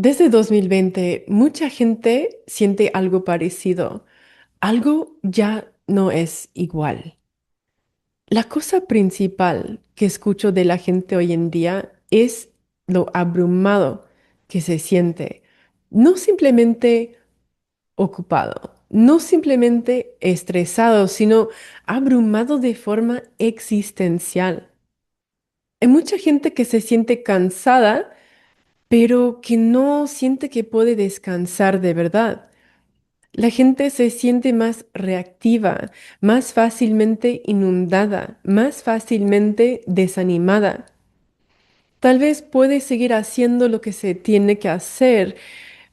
Desde 2020, mucha gente siente algo parecido. Algo ya no es igual. La cosa principal que escucho de la gente hoy en día es lo abrumado que se siente. No simplemente ocupado, no simplemente estresado, sino abrumado de forma existencial. Hay mucha gente que se siente cansada pero que no siente que puede descansar de verdad. La gente se siente más reactiva, más fácilmente inundada, más fácilmente desanimada. Tal vez puede seguir haciendo lo que se tiene que hacer,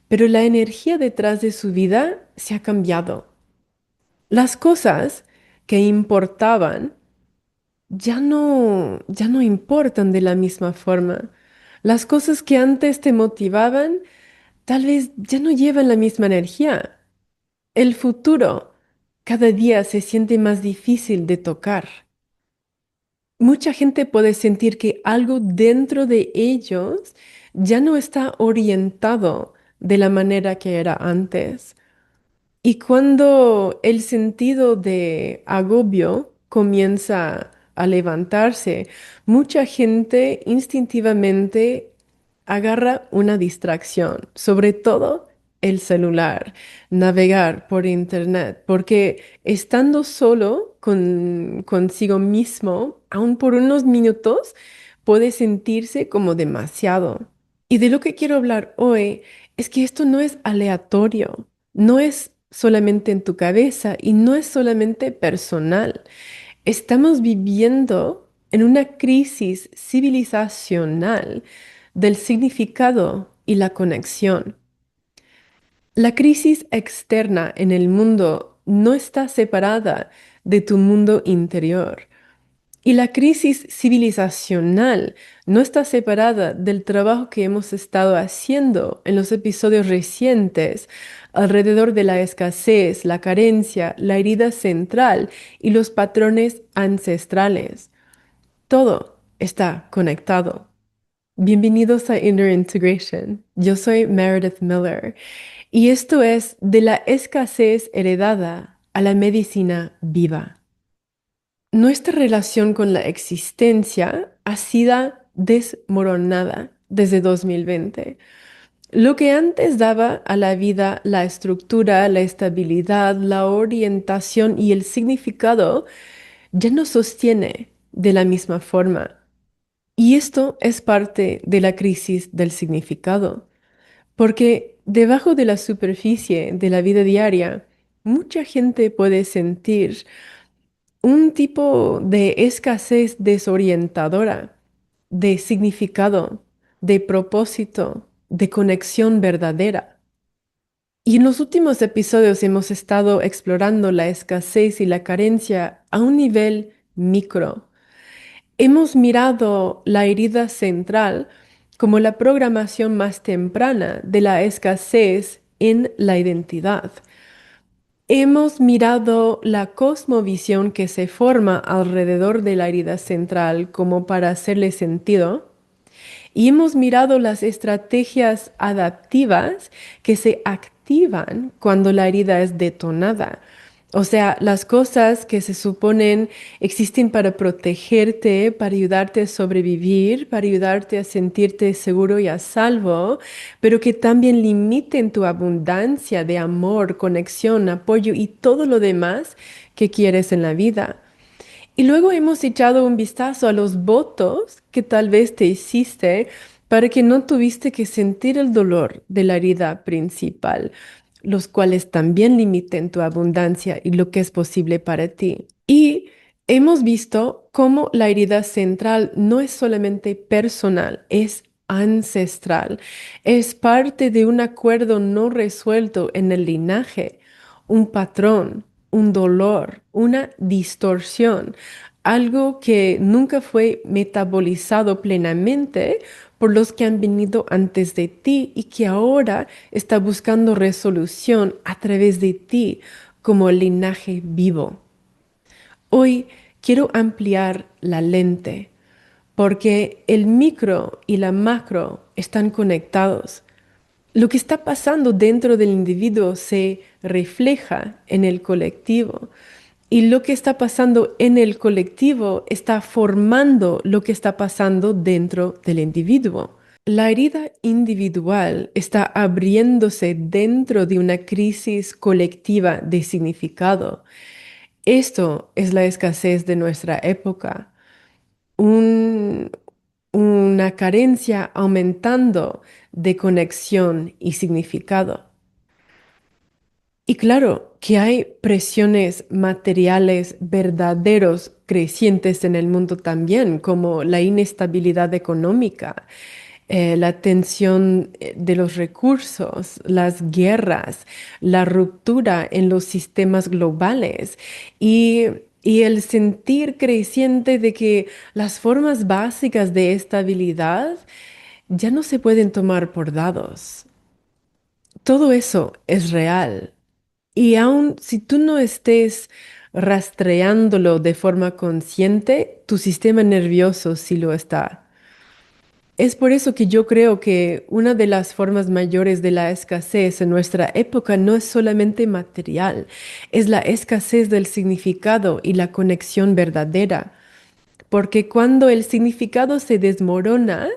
pero la energía detrás de su vida se ha cambiado. Las cosas que importaban ya no importan de la misma forma. Las cosas que antes te motivaban tal vez ya no llevan la misma energía. El futuro cada día se siente más difícil de tocar. Mucha gente puede sentir que algo dentro de ellos ya no está orientado de la manera que era antes. Y cuando el sentido de agobio comienza a levantarse, mucha gente instintivamente agarra una distracción, sobre todo el celular, navegar por internet, porque estando solo consigo mismo, aun por unos minutos, puede sentirse como demasiado. Y de lo que quiero hablar hoy es que esto no es aleatorio, no es solamente en tu cabeza y no es solamente personal. Estamos viviendo en una crisis civilizacional del significado y la conexión. La crisis externa en el mundo no está separada de tu mundo interior. Y la crisis civilizacional no está separada del trabajo que hemos estado haciendo en los episodios recientes alrededor de la escasez, la carencia, la herida central y los patrones ancestrales. Todo está conectado. Bienvenidos a Inner Integration. Yo soy Meredith Miller y esto es de la escasez heredada a la medicina viva. Nuestra relación con la existencia ha sido desmoronada desde 2020. Lo que antes daba a la vida la estructura, la estabilidad, la orientación y el significado ya no sostiene de la misma forma. Y esto es parte de la crisis del significado, porque debajo de la superficie de la vida diaria, mucha gente puede sentir un tipo de escasez desorientadora, de significado, de propósito, de conexión verdadera. Y en los últimos episodios hemos estado explorando la escasez y la carencia a un nivel micro. Hemos mirado la herida central como la programación más temprana de la escasez en la identidad. Hemos mirado la cosmovisión que se forma alrededor de la herida central como para hacerle sentido y hemos mirado las estrategias adaptivas que se activan cuando la herida es detonada. O sea, las cosas que se suponen existen para protegerte, para ayudarte a sobrevivir, para ayudarte a sentirte seguro y a salvo, pero que también limiten tu abundancia de amor, conexión, apoyo y todo lo demás que quieres en la vida. Y luego hemos echado un vistazo a los votos que tal vez te hiciste para que no tuviste que sentir el dolor de la herida principal, los cuales también limiten tu abundancia y lo que es posible para ti. Y hemos visto cómo la herida central no es solamente personal, es ancestral, es parte de un acuerdo no resuelto en el linaje, un patrón, un dolor, una distorsión, algo que nunca fue metabolizado plenamente por los que han venido antes de ti y que ahora está buscando resolución a través de ti como el linaje vivo. Hoy quiero ampliar la lente porque el micro y la macro están conectados. Lo que está pasando dentro del individuo se refleja en el colectivo. Y lo que está pasando en el colectivo está formando lo que está pasando dentro del individuo. La herida individual está abriéndose dentro de una crisis colectiva de significado. Esto es la escasez de nuestra época, un- una carencia aumentando de conexión y significado. Y claro que hay presiones materiales verdaderos crecientes en el mundo también, como la inestabilidad económica, la tensión de los recursos, las guerras, la ruptura en los sistemas globales y, y el sentir creciente de que las formas básicas de estabilidad ya no se pueden tomar por dados. Todo eso es real. Y aun si tú no estés rastreándolo de forma consciente, tu sistema nervioso sí lo está. Es por eso que yo creo que una de las formas mayores de la escasez en nuestra época no es solamente material, es la escasez del significado y la conexión verdadera. Porque cuando el significado se desmorona,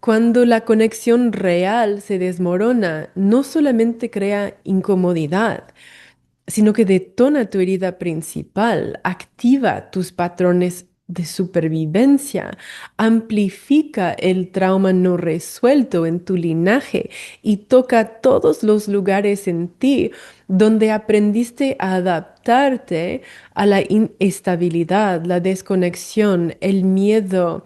cuando la conexión real se desmorona, no solamente crea incomodidad, sino que detona tu herida principal, activa tus patrones de supervivencia, amplifica el trauma no resuelto en tu linaje y toca todos los lugares en ti donde aprendiste a adaptarte a la inestabilidad, la desconexión, el miedo,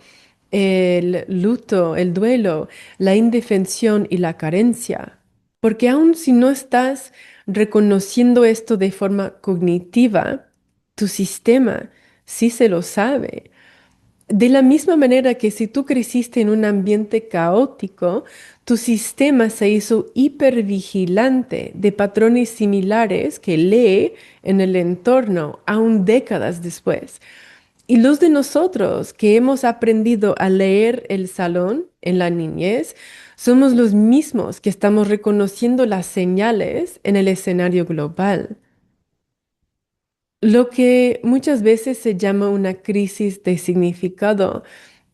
el luto, el duelo, la indefensión y la carencia. Porque aun si no estás reconociendo esto de forma cognitiva, tu sistema sí se lo sabe. De la misma manera que si tú creciste en un ambiente caótico, tu sistema se hizo hipervigilante de patrones similares que lee en el entorno aún décadas después. Y los de nosotros que hemos aprendido a leer el salón en la niñez, somos los mismos que estamos reconociendo las señales en el escenario global. Lo que muchas veces se llama una crisis de significado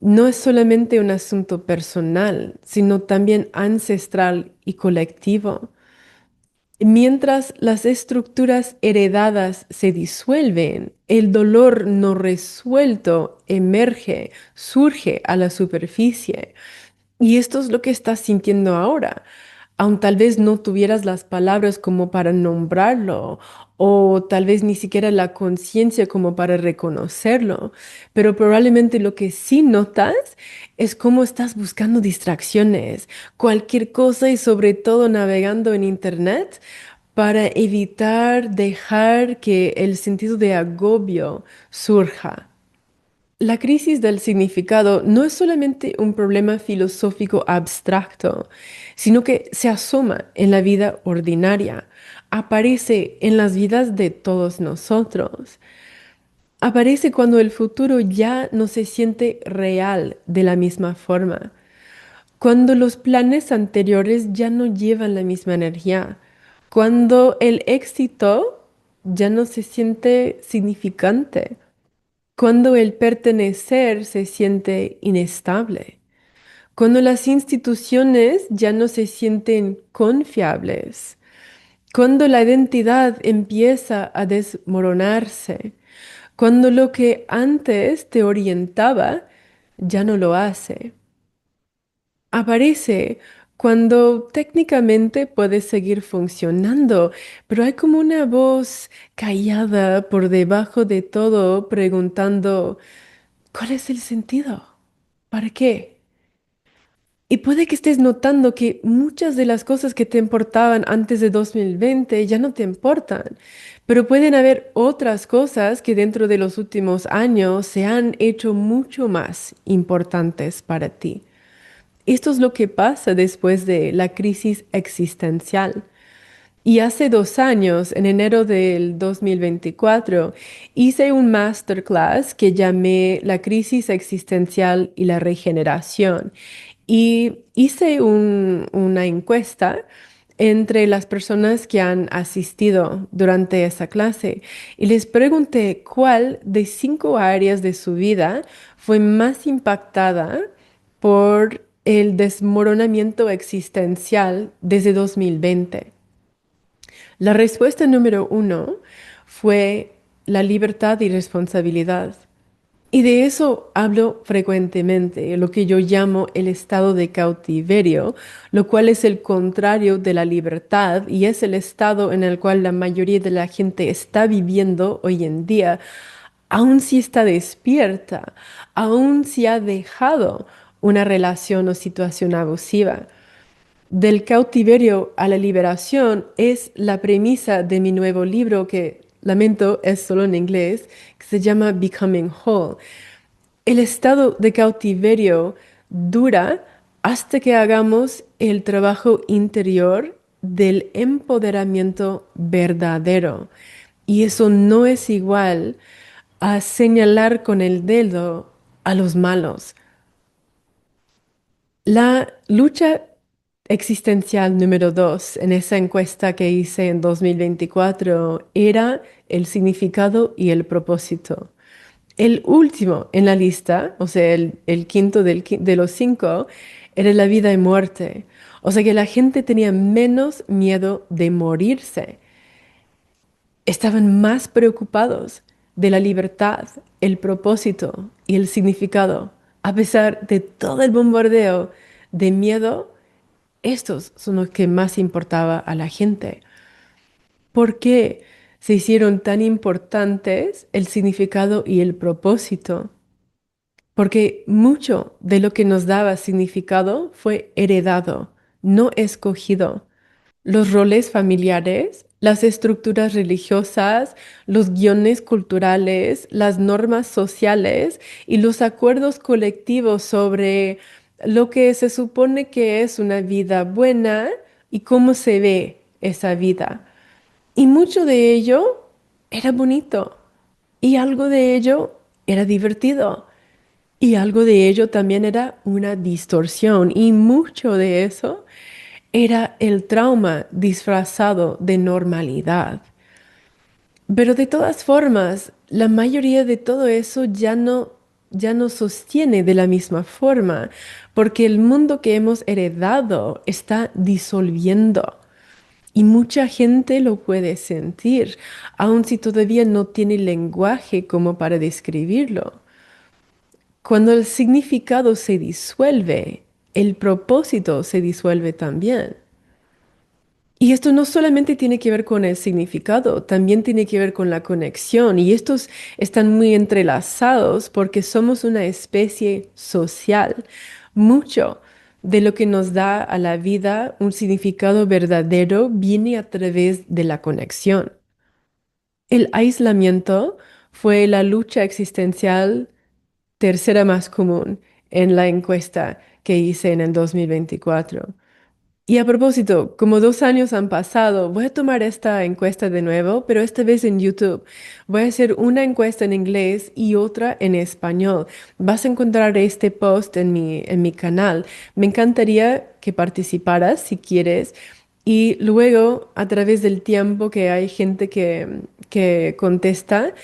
no es solamente un asunto personal, sino también ancestral y colectivo. Mientras las estructuras heredadas se disuelven, el dolor no resuelto emerge, surge a la superficie. Y esto es lo que estás sintiendo ahora. Aun tal vez no tuvieras las palabras como para nombrarlo, o tal vez ni siquiera la conciencia como para reconocerlo, pero probablemente lo que sí notas es cómo estás buscando distracciones, cualquier cosa y sobre todo navegando en internet para evitar dejar que el sentido de agobio surja. La crisis del significado no es solamente un problema filosófico abstracto, sino que se asoma en la vida ordinaria, aparece en las vidas de todos nosotros, aparece cuando el futuro ya no se siente real de la misma forma, cuando los planes anteriores ya no llevan la misma energía, cuando el éxito ya no se siente significante, cuando el pertenecer se siente inestable, cuando las instituciones ya no se sienten confiables, cuando la identidad empieza a desmoronarse, cuando lo que antes te orientaba ya no lo hace. Aparece cuando técnicamente puedes seguir funcionando, pero hay como una voz callada por debajo de todo preguntando, ¿cuál es el sentido? ¿Para qué? Y puede que estés notando que muchas de las cosas que te importaban antes de 2020 ya no te importan, pero pueden haber otras cosas que dentro de los últimos años se han hecho mucho más importantes para ti. Esto es lo que pasa después de la crisis existencial. Y hace 2 años, en enero del 2024, hice un masterclass que llamé La crisis existencial y la regeneración. Y hice una encuesta entre las personas que han asistido durante esa clase y les pregunté cuál de 5 áreas de su vida fue más impactada por el desmoronamiento existencial desde 2020. La respuesta número 1 fue la libertad y responsabilidad. Y de eso hablo frecuentemente, lo que yo llamo el estado de cautiverio, lo cual es el contrario de la libertad y es el estado en el cual la mayoría de la gente está viviendo hoy en día, aun si está despierta, aun si ha dejado una relación o situación abusiva. Del cautiverio a la liberación es la premisa de mi nuevo libro que, lamento, es solo en inglés, que se llama Becoming Whole. El estado de cautiverio dura hasta que hagamos el trabajo interior del empoderamiento verdadero. Y eso no es igual a señalar con el dedo a los malos. La lucha existencial número 2 en esa encuesta que hice en 2024 era el significado y el propósito. El último en la lista, o sea, el quinto de los 5, era la vida y muerte. O sea que la gente tenía menos miedo de morirse. Estaban más preocupados de la libertad, el propósito y el significado. A pesar de todo el bombardeo de miedo, estos son los que más importaba a la gente. ¿Por qué se hicieron tan importantes el significado y el propósito? Porque mucho de lo que nos daba significado fue heredado, no escogido. Los roles familiares, las estructuras religiosas, los guiones culturales, las normas sociales y los acuerdos colectivos sobre lo que se supone que es una vida buena y cómo se ve esa vida. Y mucho de ello era bonito y algo de ello era divertido. Y algo de ello también era una distorsión y mucho de eso era el trauma disfrazado de normalidad. Pero de todas formas, la mayoría de todo eso ya no sostiene de la misma forma, porque el mundo que hemos heredado está disolviendo. Y mucha gente lo puede sentir, aun si todavía no tiene lenguaje como para describirlo. Cuando el significado se disuelve, el propósito se disuelve también. Y esto no solamente tiene que ver con el significado, también tiene que ver con la conexión. Y estos están muy entrelazados porque somos una especie social. Mucho de lo que nos da a la vida un significado verdadero viene a través de la conexión. El aislamiento fue la lucha existencial tercera más común en la encuesta que hice en el 2024. Y a propósito, como 2 años han pasado, voy a tomar esta encuesta de nuevo, pero esta vez en YouTube. Voy a hacer una encuesta en inglés y otra en español. Vas a encontrar este post en mi canal. Me encantaría que participaras si quieres. Y luego, a través del tiempo que hay gente que contesta,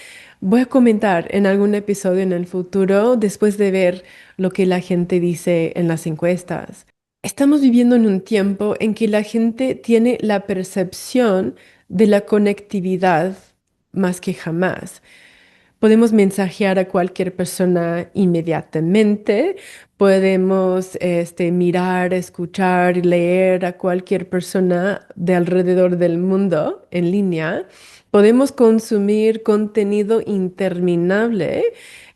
voy a comentar en algún episodio en el futuro después de ver lo que la gente dice en las encuestas. Estamos viviendo en un tiempo en que la gente tiene la percepción de la conectividad más que jamás. Podemos mensajear a cualquier persona inmediatamente, podemos mirar, escuchar y leer a cualquier persona de alrededor del mundo en línea. Podemos consumir contenido interminable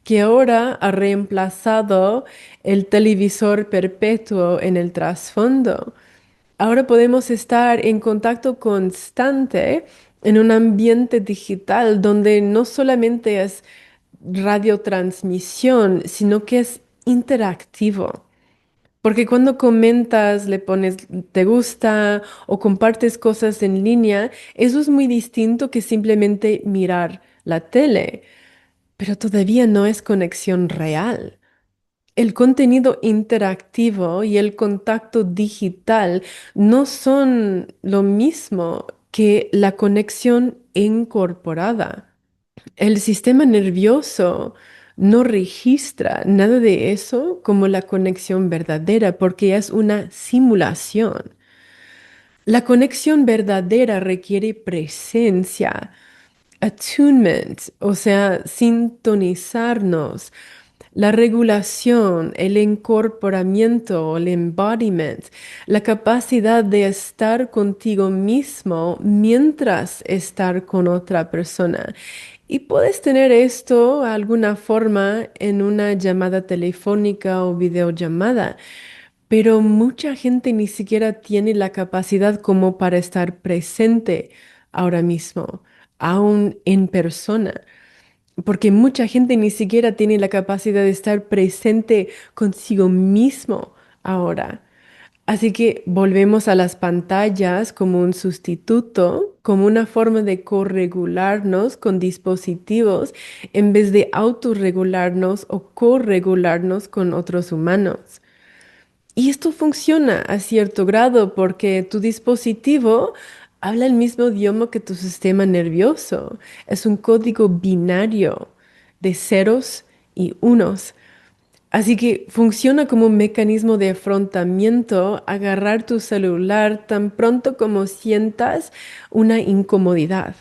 que ahora ha reemplazado el televisor perpetuo en el trasfondo. Ahora podemos estar en contacto constante en un ambiente digital donde no solamente es radiotransmisión, sino que es interactivo. Porque cuando comentas, le pones te gusta o compartes cosas en línea, eso es muy distinto que simplemente mirar la tele, pero todavía no es conexión real. El contenido interactivo y el contacto digital no son lo mismo que la conexión incorporada. El sistema nervioso no registra nada de eso como la conexión verdadera porque es una simulación. La conexión verdadera requiere presencia, attunement, o sea, sintonizarnos, la regulación, el incorporamiento, el embodiment, la capacidad de estar contigo mismo mientras estar con otra persona. Y puedes tener esto de alguna forma en una llamada telefónica o videollamada, pero mucha gente ni siquiera tiene la capacidad como para estar presente ahora mismo, aún en persona, porque mucha gente ni siquiera tiene la capacidad de estar presente consigo mismo ahora. Así que volvemos a las pantallas como un sustituto, como una forma de corregularnos con dispositivos en vez de autorregularnos o corregularnos con otros humanos. Y esto funciona a cierto grado porque tu dispositivo habla el mismo idioma que tu sistema nervioso. Es un código binario de ceros y unos. Así que funciona como un mecanismo de afrontamiento, agarrar tu celular tan pronto como sientas una incomodidad.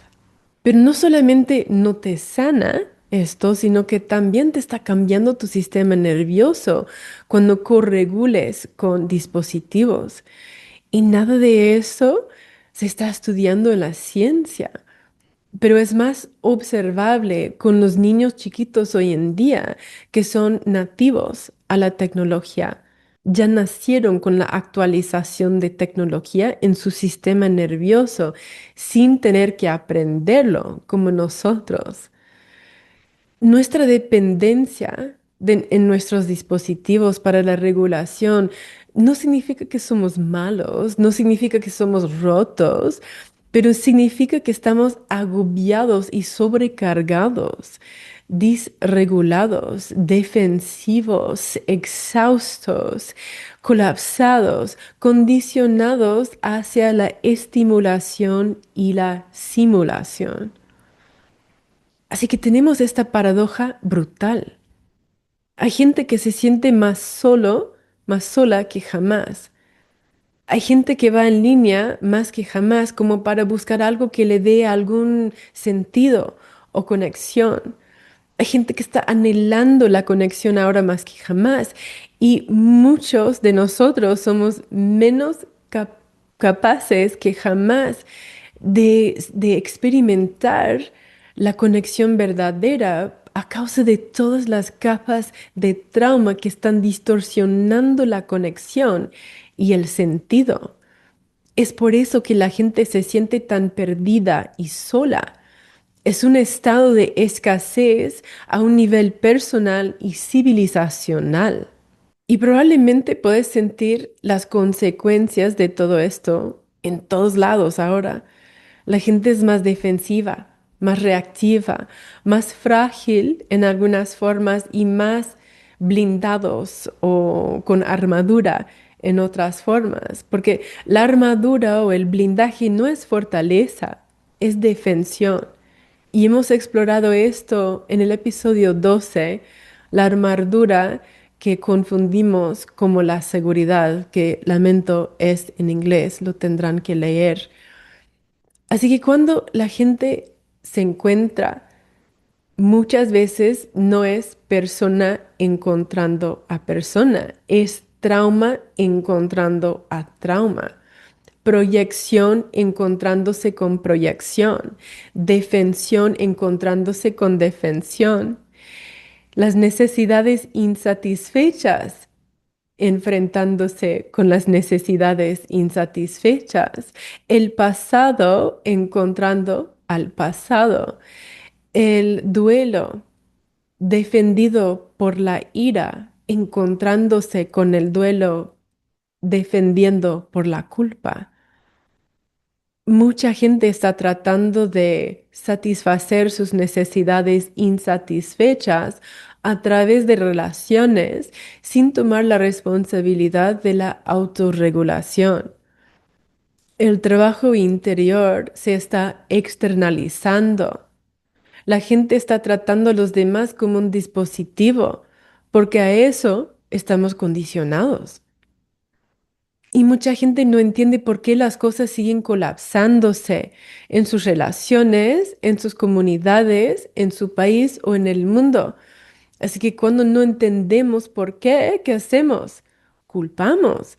Pero no solamente no te sana esto, sino que también te está cambiando tu sistema nervioso cuando corregules con dispositivos. Y nada de eso se está estudiando en la ciencia, pero es más observable con los niños chiquitos hoy en día que son nativos a la tecnología. Ya nacieron con la actualización de tecnología en su sistema nervioso sin tener que aprenderlo como nosotros. Nuestra dependencia en nuestros dispositivos para la regulación no significa que somos malos, no significa que somos rotos, pero significa que estamos agobiados y sobrecargados, disregulados, defensivos, exhaustos, colapsados, condicionados hacia la estimulación y la simulación. Así que tenemos esta paradoja brutal. Hay gente que se siente más solo, más sola que jamás. Hay gente que va en línea más que jamás como para buscar algo que le dé algún sentido o conexión. Hay gente que está anhelando la conexión ahora más que jamás. Y muchos de nosotros somos menos capaces que jamás de experimentar la conexión verdadera a causa de todas las capas de trauma que están distorsionando la conexión y el sentido. Es por eso que la gente se siente tan perdida y sola. Es un estado de escasez a un nivel personal y civilizacional. Y probablemente puedes sentir las consecuencias de todo esto en todos lados ahora. La gente es más defensiva, más reactiva, más frágil en algunas formas y más blindados o con armadura en otras formas. Porque la armadura o el blindaje no es fortaleza, es defensión. Y hemos explorado esto en el episodio 12, la armadura que confundimos como la seguridad, que lamento es en inglés, lo tendrán que leer. Así que cuando la gente se encuentra, muchas veces no es persona encontrando a persona, es trauma encontrando a trauma, proyección encontrándose con proyección, defensión encontrándose con defensión, las necesidades insatisfechas enfrentándose con las necesidades insatisfechas, el pasado encontrando al pasado, el duelo defendido por la ira encontrándose con el duelo defendiendo por la culpa. Mucha gente está tratando de satisfacer sus necesidades insatisfechas a través de relaciones sin tomar la responsabilidad de la autorregulación. El trabajo interior se está externalizando. La gente está tratando a los demás como un dispositivo, porque a eso estamos condicionados. Y mucha gente no entiende por qué las cosas siguen colapsándose en sus relaciones, en sus comunidades, en su país o en el mundo. Así que cuando no entendemos por qué, ¿qué hacemos? Culpamos.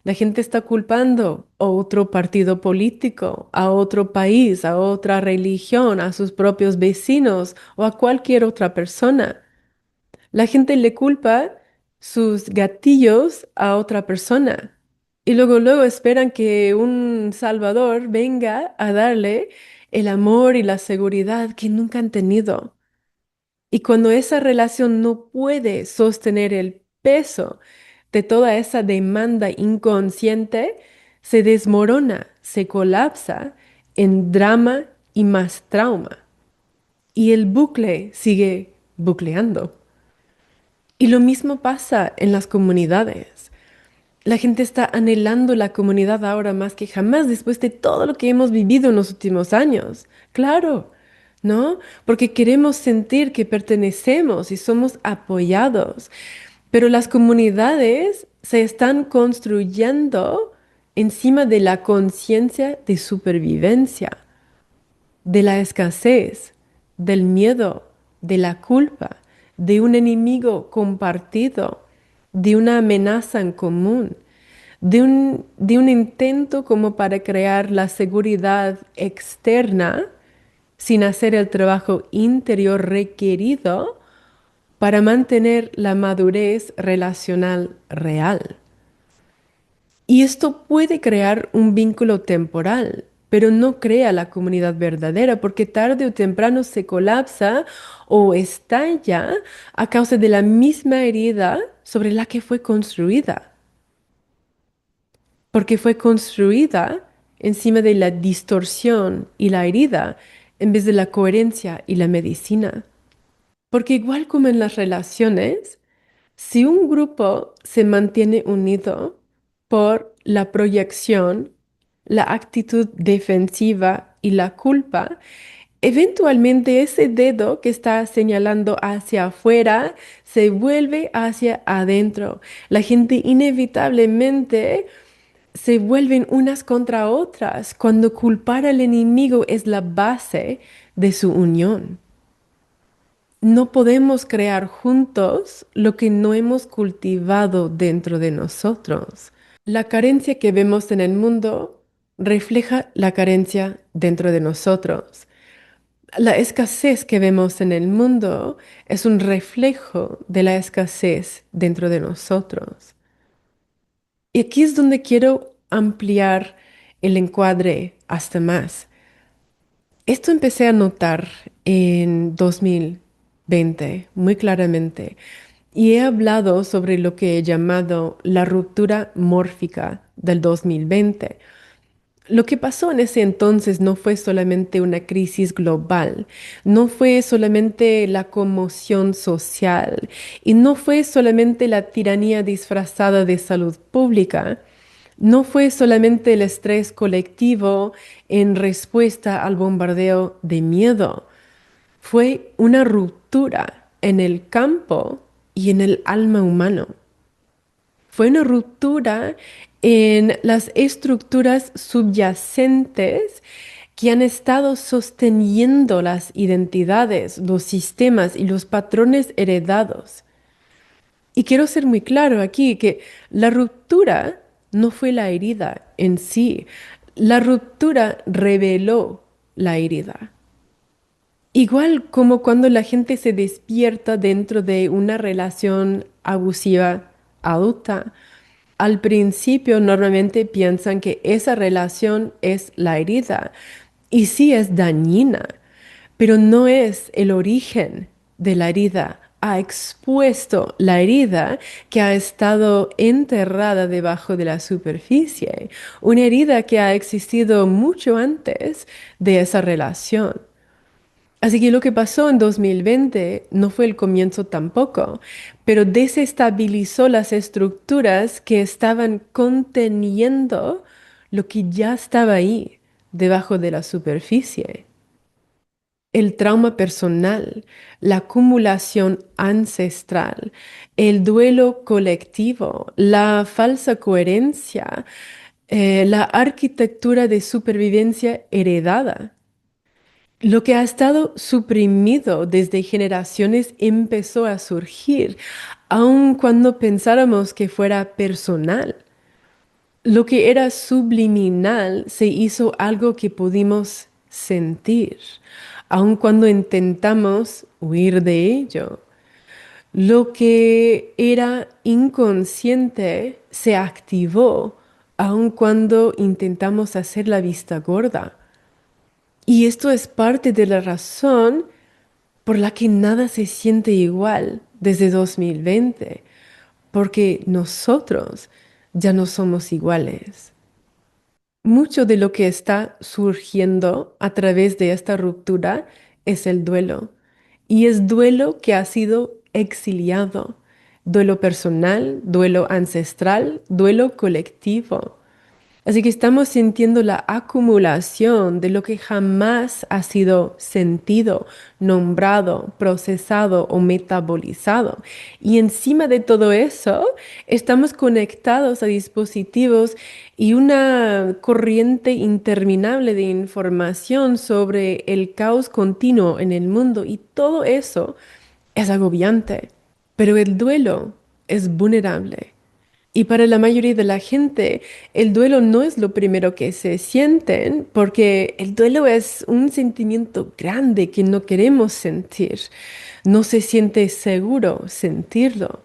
La gente está culpando a otro partido político, a otro país, a otra religión, a sus propios vecinos o a cualquier otra persona. La gente le culpa sus gatillos a otra persona y luego esperan que un salvador venga a darle el amor y la seguridad que nunca han tenido. Y cuando esa relación no puede sostener el peso de toda esa demanda inconsciente, se desmorona, se colapsa en drama y más trauma. Y el bucle sigue bucleando. Y lo mismo pasa en las comunidades. La gente está anhelando la comunidad ahora más que jamás después de todo lo que hemos vivido en los últimos años. Claro, ¿no? Porque queremos sentir que pertenecemos y somos apoyados. Pero las comunidades se están construyendo encima de la conciencia de supervivencia, de la escasez, del miedo, de la culpa, de un enemigo compartido, de una amenaza en común, de un intento como para crear la seguridad externa sin hacer el trabajo interior requerido para mantener la madurez relacional real. Y esto puede crear un vínculo temporal, pero no crea la comunidad verdadera porque tarde o temprano se colapsa o estalla a causa de la misma herida sobre la que fue construida, porque fue construida encima de la distorsión y la herida en vez de la coherencia y la medicina. Porque igual como en las relaciones, si un grupo se mantiene unido por la proyección, la actitud defensiva y la culpa, eventualmente ese dedo que está señalando hacia afuera se vuelve hacia adentro. La gente inevitablemente se vuelven unas contra otras cuando culpar al enemigo es la base de su unión. No podemos crear juntos lo que no hemos cultivado dentro de nosotros. La carencia que vemos en el mundo refleja la carencia dentro de nosotros. La escasez que vemos en el mundo es un reflejo de la escasez dentro de nosotros. Y aquí es donde quiero ampliar el encuadre hasta más. Esto empecé a notar en 2020 muy claramente y he hablado sobre lo que he llamado la ruptura mórfica del 2020. Lo que pasó en ese entonces no fue solamente una crisis global, no fue solamente la conmoción social y no fue solamente la tiranía disfrazada de salud pública. No fue solamente el estrés colectivo en respuesta al bombardeo de miedo, fue una ruptura en el campo y en el alma humano. Fue una ruptura en las estructuras subyacentes que han estado sosteniendo las identidades, los sistemas y los patrones heredados. Y quiero ser muy claro aquí que la ruptura no fue la herida en sí. La ruptura reveló la herida. Igual como cuando la gente se despierta dentro de una relación abusiva adulta, al principio normalmente piensan que esa relación es la herida y sí es dañina, pero no es el origen de la herida. Ha expuesto la herida que ha estado enterrada debajo de la superficie, una herida que ha existido mucho antes de esa relación. Así que lo que pasó en 2020 no fue el comienzo tampoco, pero desestabilizó las estructuras que estaban conteniendo lo que ya estaba ahí, debajo de la superficie. El trauma personal, la acumulación ancestral, el duelo colectivo, la falsa coherencia, la arquitectura de supervivencia heredada. Lo que ha estado suprimido desde generaciones empezó a surgir, aun cuando pensáramos que fuera personal. Lo que era subliminal se hizo algo que pudimos sentir, aun cuando intentamos huir de ello. Lo que era inconsciente se activó, aun cuando intentamos hacer la vista gorda. Y esto es parte de la razón por la que nada se siente igual desde 2020, porque nosotros ya no somos iguales. Mucho de lo que está surgiendo a través de esta ruptura es el duelo, y es duelo que ha sido exiliado, duelo personal, duelo ancestral, duelo colectivo. Así que estamos sintiendo la acumulación de lo que jamás ha sido sentido, nombrado, procesado o metabolizado. Y encima de todo eso, estamos conectados a dispositivos y una corriente interminable de información sobre el caos continuo en el mundo. Y todo eso es agobiante. Pero el duelo es vulnerable. Y para la mayoría de la gente, el duelo no es lo primero que se sienten, porque el duelo es un sentimiento grande que no queremos sentir. No se siente seguro sentirlo.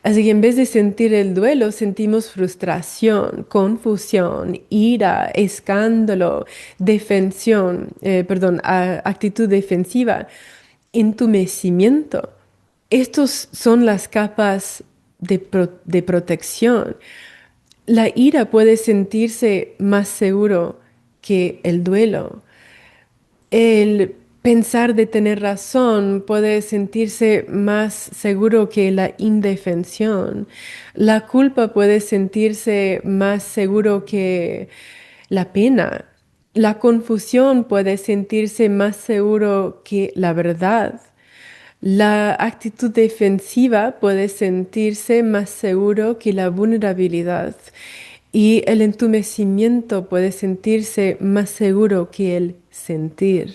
Así que en vez de sentir el duelo, sentimos frustración, confusión, ira, escándalo, actitud defensiva, entumecimiento. Estos son las capas de protección. La ira puede sentirse más seguro que el duelo. El pensar de tener razón puede sentirse más seguro que la indefensión. La culpa puede sentirse más seguro que la pena. La confusión puede sentirse más seguro que la verdad. La actitud defensiva puede sentirse más seguro que la vulnerabilidad y el entumecimiento puede sentirse más seguro que el sentir.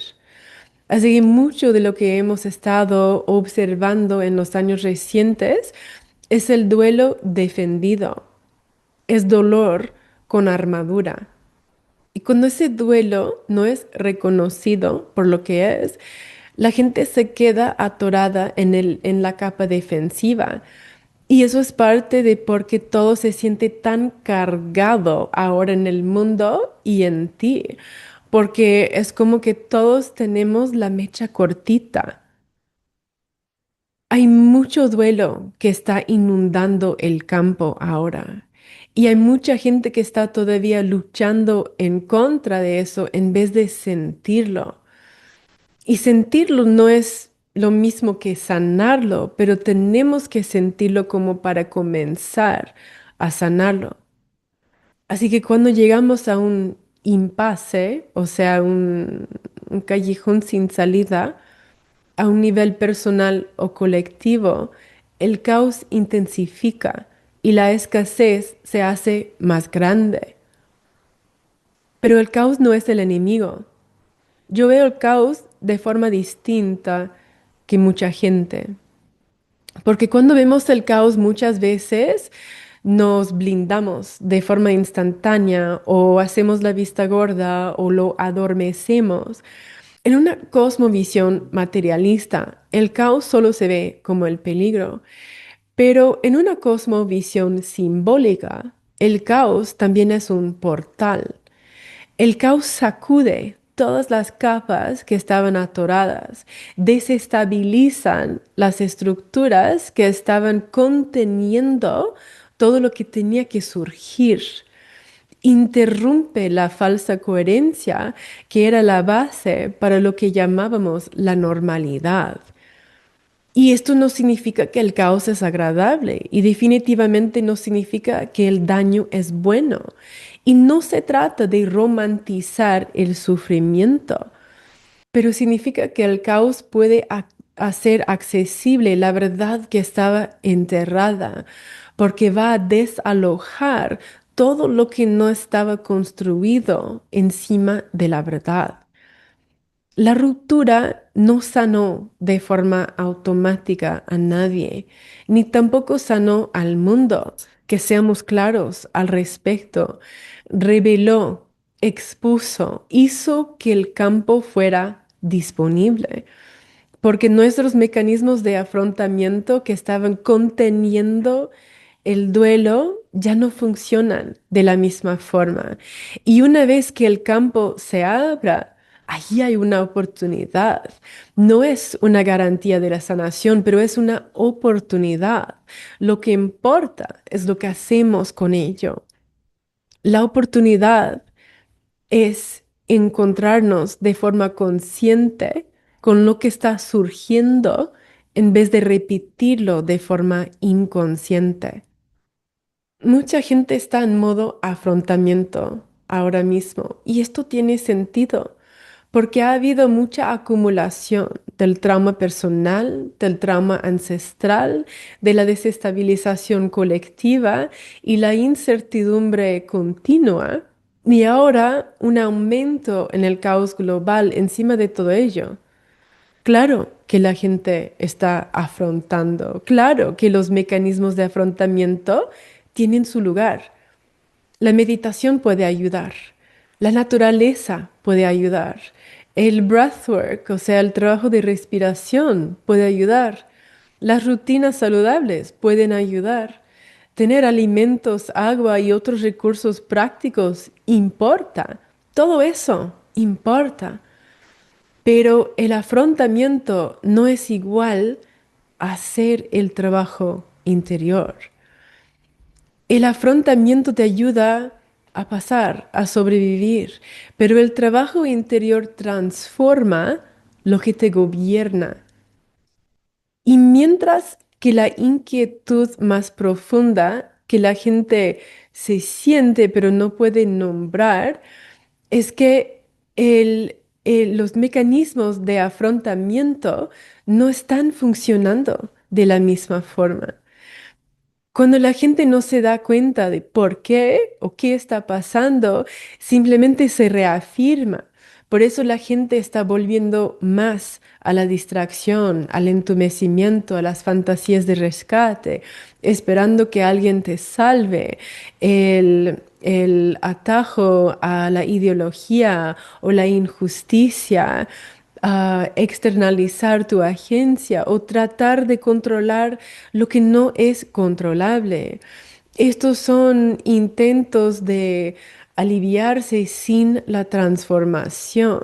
Así que mucho de lo que hemos estado observando en los años recientes es el duelo defendido, es dolor con armadura. Y cuando ese duelo no es reconocido por lo que es, la gente se queda atorada en la capa defensiva. Y eso es parte de por qué todo se siente tan cargado ahora en el mundo y en ti. Porque es como que todos tenemos la mecha cortita. Hay mucho duelo que está inundando el campo ahora. Y hay mucha gente que está todavía luchando en contra de eso en vez de sentirlo. Y sentirlo no es lo mismo que sanarlo, pero tenemos que sentirlo como para comenzar a sanarlo. Así que cuando llegamos a un impasse, o sea, un callejón sin salida, a un nivel personal o colectivo, el caos intensifica y la escasez se hace más grande. Pero el caos no es el enemigo. Yo veo el caos de forma distinta que mucha gente. Porque cuando vemos el caos muchas veces nos blindamos de forma instantánea o hacemos la vista gorda o lo adormecemos. En una cosmovisión materialista, el caos solo se ve como el peligro, pero en una cosmovisión simbólica, el caos también es un portal. El caos sacude todas las capas que estaban atoradas, desestabilizan las estructuras que estaban conteniendo todo lo que tenía que surgir. interrumpe la falsa coherencia que era la base para lo que llamábamos la normalidad. Y esto no significa que el caos es agradable y definitivamente no significa que el daño es bueno. Y no se trata de romantizar el sufrimiento, pero significa que el caos puede hacer accesible la verdad que estaba enterrada, porque va a desalojar todo lo que no estaba construido encima de la verdad. La ruptura no sanó de forma automática a nadie, ni tampoco sanó al mundo, que seamos claros al respecto. Reveló, expuso, hizo que el campo fuera disponible, porque nuestros mecanismos de afrontamiento que estaban conteniendo el duelo ya no funcionan de la misma forma. Y una vez que el campo se abra, ahí hay una oportunidad. No es una garantía de la sanación, pero es una oportunidad. Lo que importa es lo que hacemos con ello. La oportunidad es encontrarnos de forma consciente con lo que está surgiendo en vez de repetirlo de forma inconsciente. Mucha gente está en modo afrontamiento ahora mismo y esto tiene sentido porque ha habido mucha acumulación del trauma personal, del trauma ancestral, de la desestabilización colectiva y la incertidumbre continua y ahora un aumento en el caos global encima de todo ello. Claro que la gente está afrontando, claro que los mecanismos de afrontamiento tienen su lugar. La meditación puede ayudar, la naturaleza puede ayudar, el breathwork, o sea, el trabajo de respiración puede ayudar, las rutinas saludables pueden ayudar. Tener alimentos, agua y otros recursos prácticos importa. Todo eso importa. Pero el afrontamiento no es igual a hacer el trabajo interior. El afrontamiento te ayuda a pasar, a sobrevivir, pero el trabajo interior transforma lo que te gobierna. Y mientras que la inquietud más profunda que la gente se siente pero no puede nombrar, es que los mecanismos de afrontamiento no están funcionando de la misma forma. Cuando la gente no se da cuenta de por qué o qué está pasando, simplemente se reafirma. Por eso la gente está volviendo más a la distracción, al entumecimiento, a las fantasías de rescate, esperando que alguien te salve. El atajo a la ideología o la injusticia, a externalizar tu agencia o tratar de controlar lo que no es controlable. Estos son intentos de aliviarse sin la transformación.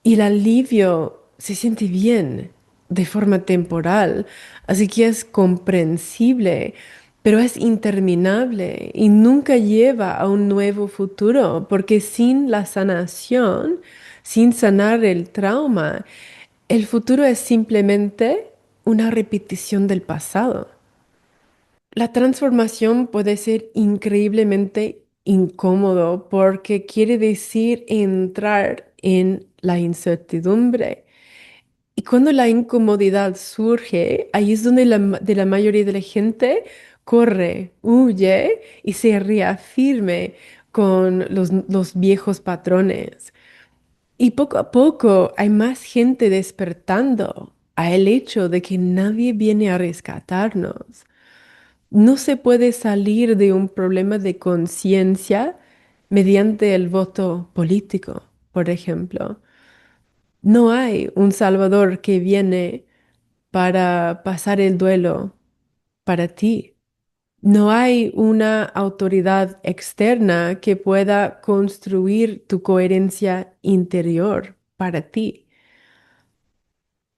Y el alivio se siente bien de forma temporal, así que es comprensible, pero es interminable y nunca lleva a un nuevo futuro, porque sin la sanación, sin sanar el trauma, el futuro es simplemente una repetición del pasado. La transformación puede ser increíblemente incómodo porque quiere decir entrar en la incertidumbre. Y cuando la incomodidad surge, ahí es donde de la mayoría de la gente corre, huye y se reafirme con los viejos patrones. Y poco a poco hay más gente despertando a el hecho de que nadie viene a rescatarnos. No se puede salir de un problema de conciencia mediante el voto político, por ejemplo. No hay un Salvador que viene para pasar el duelo para ti. No hay una autoridad externa que pueda construir tu coherencia interior para ti.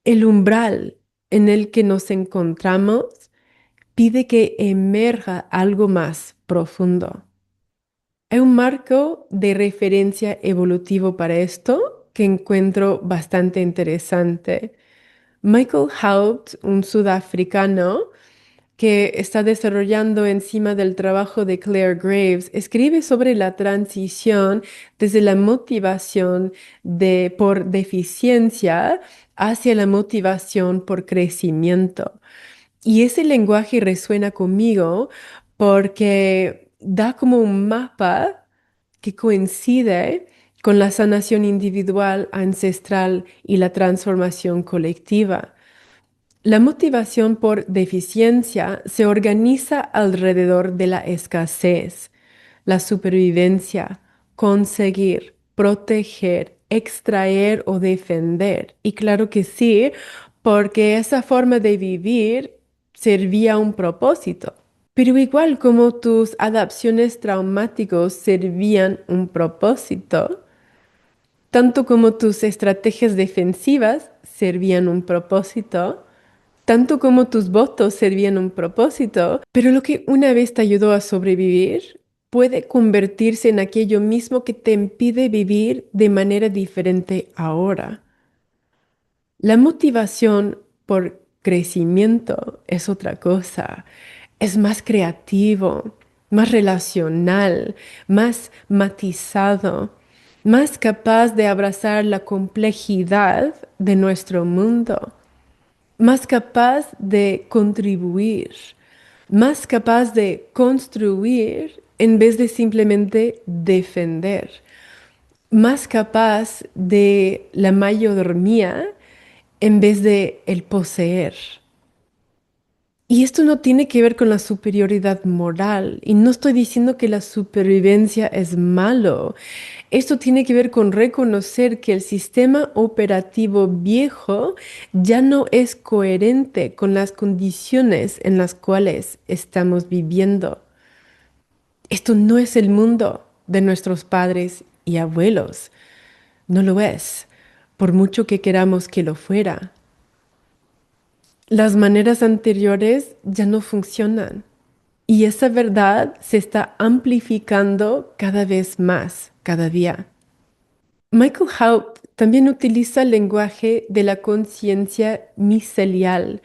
El umbral en el que nos encontramos pide que emerja algo más profundo. Hay un marco de referencia evolutivo para esto que encuentro bastante interesante. Michael Haupt, un sudafricano, que está desarrollando encima del trabajo de Claire Graves, escribe sobre la transición desde la motivación por deficiencia hacia la motivación por crecimiento. Y ese lenguaje resuena conmigo porque da como un mapa que coincide con la sanación individual, ancestral y la transformación colectiva. La motivación por deficiencia se organiza alrededor de la escasez, la supervivencia, conseguir, proteger, extraer o defender. Y claro que sí, porque esa forma de vivir servía a un propósito. Pero igual como tus adaptaciones traumáticos servían un propósito, tanto como tus estrategias defensivas servían un propósito, tanto como tus votos servían un propósito, pero lo que una vez te ayudó a sobrevivir puede convertirse en aquello mismo que te impide vivir de manera diferente ahora. La motivación por crecimiento es otra cosa. Es más creativo, más relacional, más matizado, más capaz de abrazar la complejidad de nuestro mundo, más capaz de contribuir, más capaz de construir en vez de simplemente defender, más capaz de la mayordomía en vez de el poseer. Y esto no tiene que ver con la superioridad moral. Y no estoy diciendo que la supervivencia es malo. Esto tiene que ver con reconocer que el sistema operativo viejo ya no es coherente con las condiciones en las cuales estamos viviendo. Esto no es el mundo de nuestros padres y abuelos. No lo es, por mucho que queramos que lo fuera. Las maneras anteriores ya no funcionan. Y esa verdad se está amplificando cada vez más, cada día. Michael Haupt también utiliza el lenguaje de la conciencia micelial.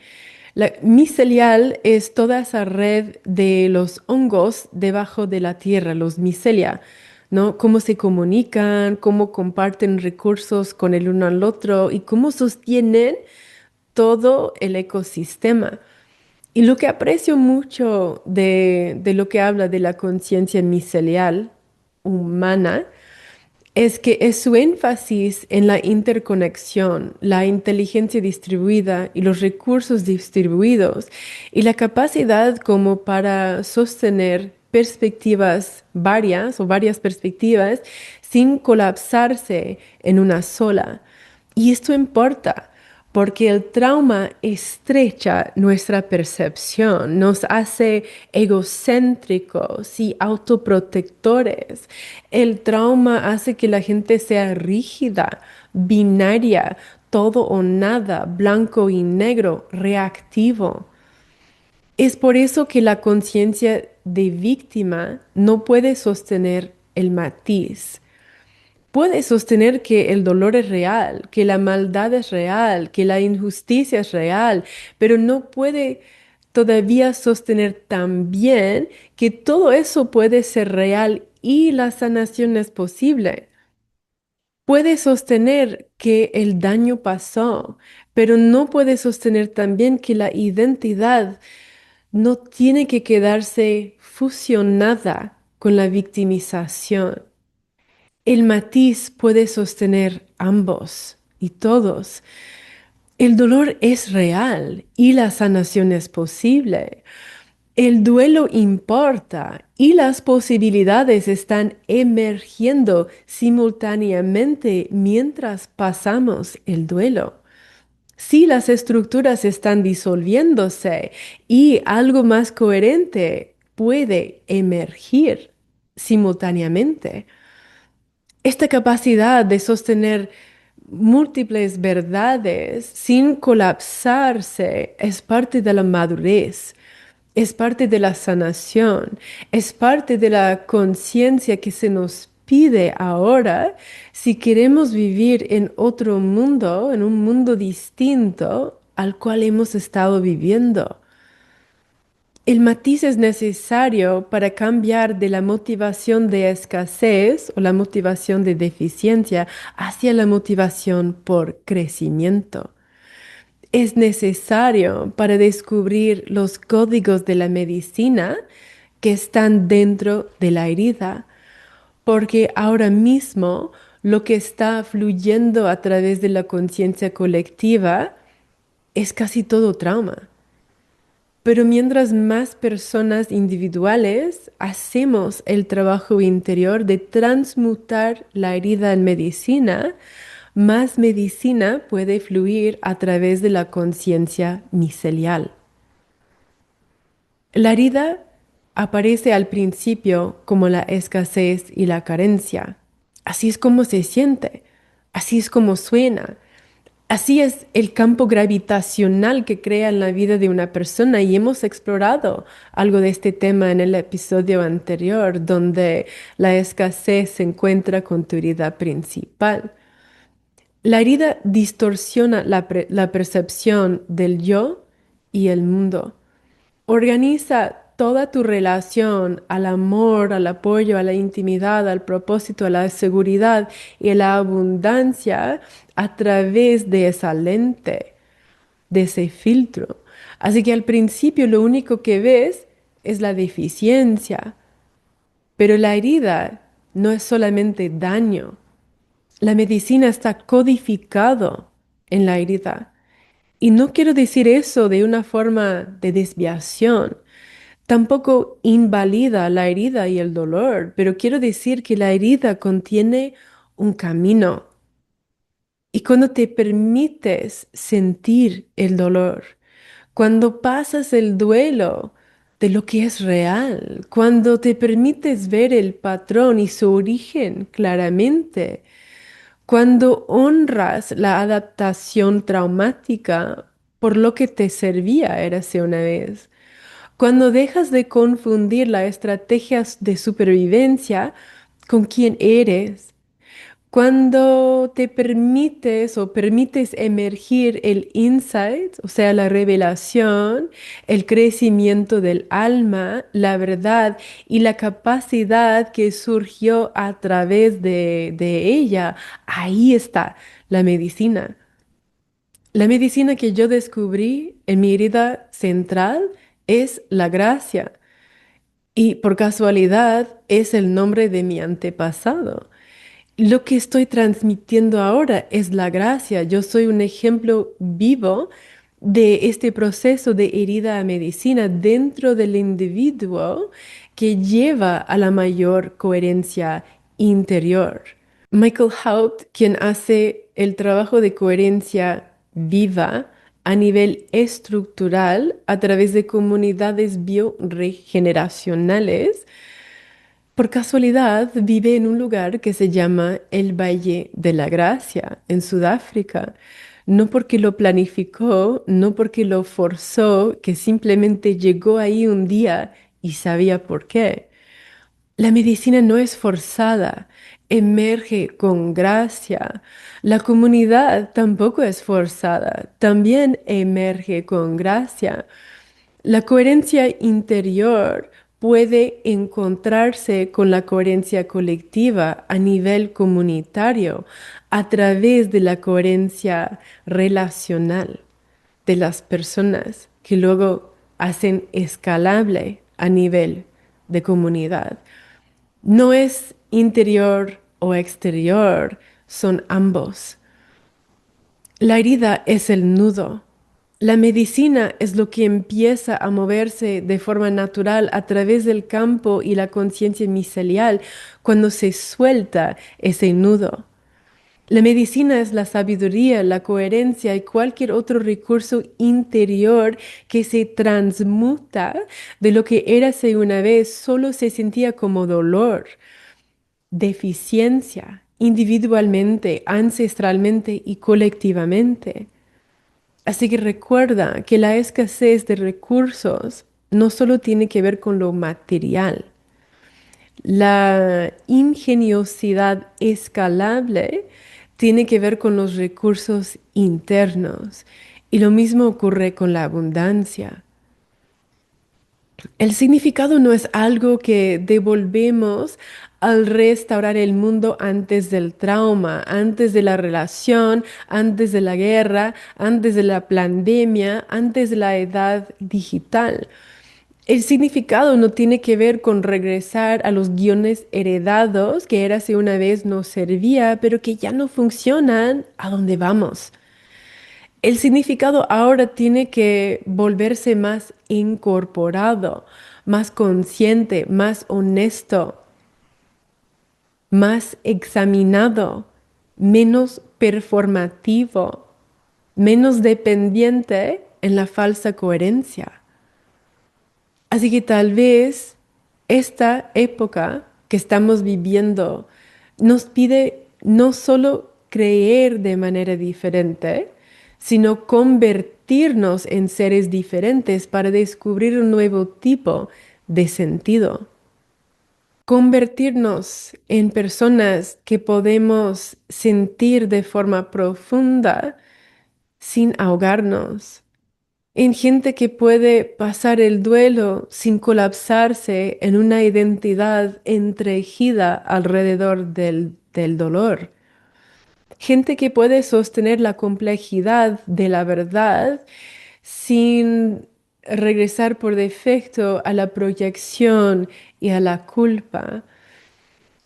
La micelial es toda esa red de los hongos debajo de la tierra, los micelia, ¿no? Cómo se comunican, cómo comparten recursos con el uno al otro y cómo sostienen todo el ecosistema. Y lo que aprecio mucho de lo que habla de la conciencia micelial humana es que es su énfasis en la interconexión, la inteligencia distribuida y los recursos distribuidos y la capacidad como para sostener perspectivas varias o varias perspectivas sin colapsarse en una sola. Y esto importa, porque el trauma estrecha nuestra percepción, nos hace egocéntricos y autoprotectores. El trauma hace que la gente sea rígida, binaria, todo o nada, blanco y negro, reactivo. Es por eso que la conciencia de víctima no puede sostener el matiz. Puede sostener que el dolor es real, que la maldad es real, que la injusticia es real, pero no puede todavía sostener también que todo eso puede ser real y la sanación es posible. Puede sostener que el daño pasó, pero no puede sostener también que la identidad no tiene que quedarse fusionada con la victimización. El matiz puede sostener ambos y todos. El dolor es real y la sanación es posible. El duelo importa y las posibilidades están emergiendo simultáneamente mientras pasamos el duelo. Si las estructuras están disolviéndose y algo más coherente puede emergir simultáneamente. Esta capacidad de sostener múltiples verdades sin colapsarse es parte de la madurez. Es parte de la sanación, es parte de la conciencia que se nos pide ahora si queremos vivir en otro mundo, en un mundo distinto al cual hemos estado viviendo. El matiz es necesario para cambiar de la motivación de escasez o la motivación de deficiencia hacia la motivación por crecimiento. Es necesario para descubrir los códigos de la medicina que están dentro de la herida, porque ahora mismo lo que está fluyendo a través de la conciencia colectiva es casi todo trauma. Pero mientras más personas individuales hacemos el trabajo interior de transmutar la herida en medicina, más medicina puede fluir a través de la conciencia micelial. La herida aparece al principio como la escasez y la carencia. Así es como se siente, así es como suena. Así es el campo gravitacional que crea en la vida de una persona y hemos explorado algo de este tema en el episodio anterior, donde la escasez se encuentra con tu herida principal. La herida distorsiona la percepción del yo y el mundo. Organiza toda tu relación al amor, al apoyo, a la intimidad, al propósito, a la seguridad y a la abundancia a través de esa lente, de ese filtro. Así que al principio lo único que ves es la deficiencia, pero la herida no es solamente daño. La medicina está codificado en la herida. Y no quiero decir eso de una forma de desviación. Tampoco invalida la herida y el dolor, pero quiero decir que la herida contiene un camino. Y cuando te permites sentir el dolor, cuando pasas el duelo de lo que es real, cuando te permites ver el patrón y su origen claramente, cuando honras la adaptación traumática por lo que te servía érase una vez, cuando dejas de confundir las estrategias de supervivencia con quién eres, cuando te permites o permites emergir el insight, o sea, la revelación, el crecimiento del alma, la verdad y la capacidad que surgió a través de ella, ahí está la medicina. La medicina que yo descubrí en mi herida central es la gracia. Y por casualidad es el nombre de mi antepasado. Lo que estoy transmitiendo ahora es la gracia. Yo soy un ejemplo vivo de este proceso de herida a medicina dentro del individuo que lleva a la mayor coherencia interior. Michael Haupt, quien hace el trabajo de coherencia viva a nivel estructural a través de comunidades bioregeneracionales, por casualidad vive en un lugar que se llama el Valle de la Gracia, en Sudáfrica. No porque lo planificó, no porque lo forzó, que simplemente llegó ahí un día y sabía por qué. La medicina no es forzada, emerge con gracia. La comunidad tampoco es forzada, también emerge con gracia. La coherencia interior puede encontrarse con la coherencia colectiva a nivel comunitario a través de la coherencia relacional de las personas que luego hacen escalable a nivel de comunidad. No es interior o exterior, son ambos. La herida es el nudo. La medicina es lo que empieza a moverse de forma natural a través del campo y la conciencia micelial cuando se suelta ese nudo. La medicina es la sabiduría, la coherencia y cualquier otro recurso interior que se transmuta de lo que érase una vez solo se sentía como dolor, deficiencia, individualmente, ancestralmente y colectivamente. Así que recuerda que la escasez de recursos no solo tiene que ver con lo material. La ingeniosidad escalable tiene que ver con los recursos internos. Y lo mismo ocurre con la abundancia. El significado no es algo que devolvemos al restaurar el mundo antes del trauma, antes de la relación, antes de la guerra, antes de la pandemia, antes de la edad digital. El significado no tiene que ver con regresar a los guiones heredados que era si una vez nos servía, pero que ya no funcionan a dónde vamos. El significado ahora tiene que volverse más incorporado, más consciente, más honesto, más examinado, menos performativo, menos dependiente en la falsa coherencia. Así que tal vez esta época que estamos viviendo nos pide no solo creer de manera diferente, sino convertirnos en seres diferentes para descubrir un nuevo tipo de sentido. Convertirnos en personas que podemos sentir de forma profunda sin ahogarnos, en gente que puede pasar el duelo sin colapsarse en una identidad entregida alrededor del dolor. Gente que puede sostener la complejidad de la verdad sin regresar por defecto a la proyección y a la culpa.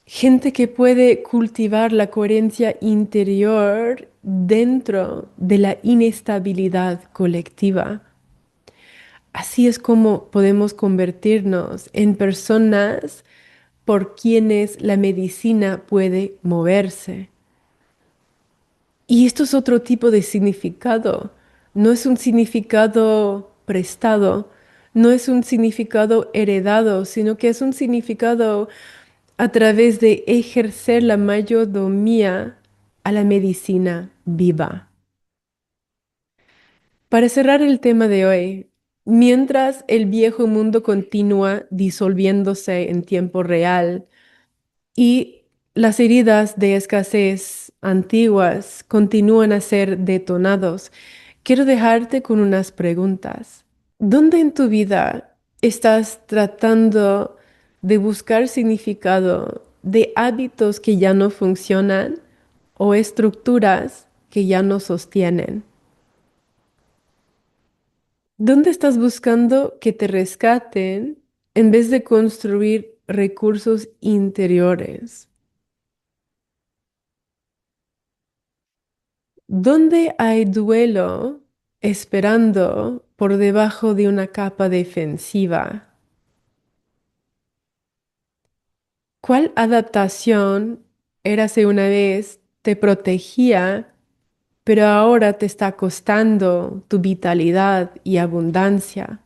Gente que puede cultivar la coherencia interior dentro de la inestabilidad colectiva. Así es como podemos convertirnos en personas por quienes la medicina puede moverse. Y esto es otro tipo de significado. No es un significado prestado, no es un significado heredado, sino que es un significado a través de ejercer la mayordomía a la medicina viva. Para cerrar el tema de hoy, mientras el viejo mundo continúa disolviéndose en tiempo real y las heridas de escasez antiguas continúan a ser detonados, quiero dejarte con unas preguntas. ¿Dónde en tu vida estás tratando de buscar significado de hábitos que ya no funcionan o estructuras que ya no sostienen? ¿Dónde estás buscando que te rescaten en vez de construir recursos interiores? ¿Dónde hay duelo esperando por debajo de una capa defensiva? ¿Cuál adaptación érase una vez te protegía, pero ahora te está costando tu vitalidad y abundancia?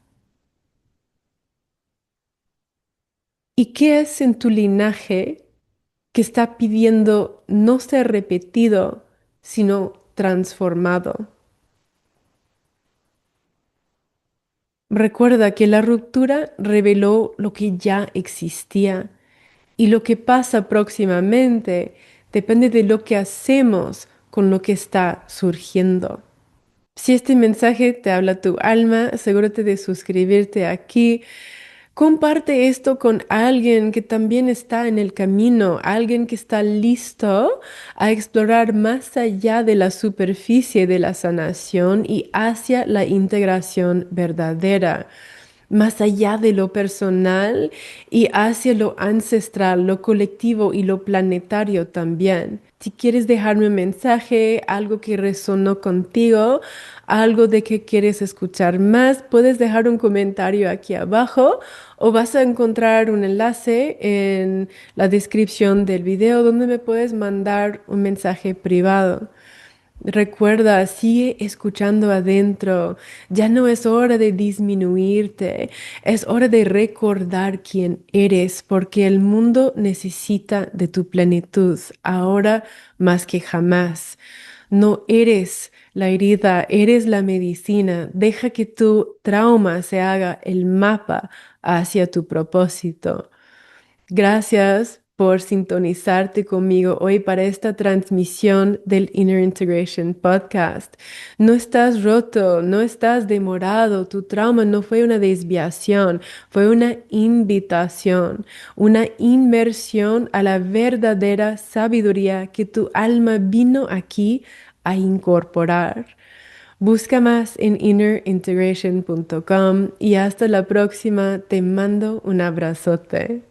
¿Y qué es en tu linaje que está pidiendo no ser repetido, sino transformado? Recuerda que la ruptura reveló lo que ya existía y lo que pasa próximamente depende de lo que hacemos con lo que está surgiendo. Si este mensaje te habla a tu alma, asegúrate de suscribirte aquí. Comparte esto con alguien que también está en el camino, alguien que está listo a explorar más allá de la superficie de la sanación y hacia la integración verdadera, más allá de lo personal y hacia lo ancestral, lo colectivo y lo planetario también. Si quieres dejarme un mensaje, algo que resonó contigo, algo de que quieres escuchar más, puedes dejar un comentario aquí abajo o vas a encontrar un enlace en la descripción del video donde me puedes mandar un mensaje privado. Recuerda, sigue escuchando adentro. Ya no es hora de disminuirte, es hora de recordar quién eres, porque el mundo necesita de tu plenitud, ahora más que jamás. No eres la herida, eres la medicina. Deja que tu trauma se haga el mapa hacia tu propósito. Gracias por sintonizarte conmigo hoy para esta transmisión del Inner Integration Podcast. No estás roto, no estás demorado, tu trauma no fue una desviación, fue una invitación, una inmersión a la verdadera sabiduría que tu alma vino aquí a incorporar. Busca más en innerintegration.com y hasta la próxima. Te mando un abrazote.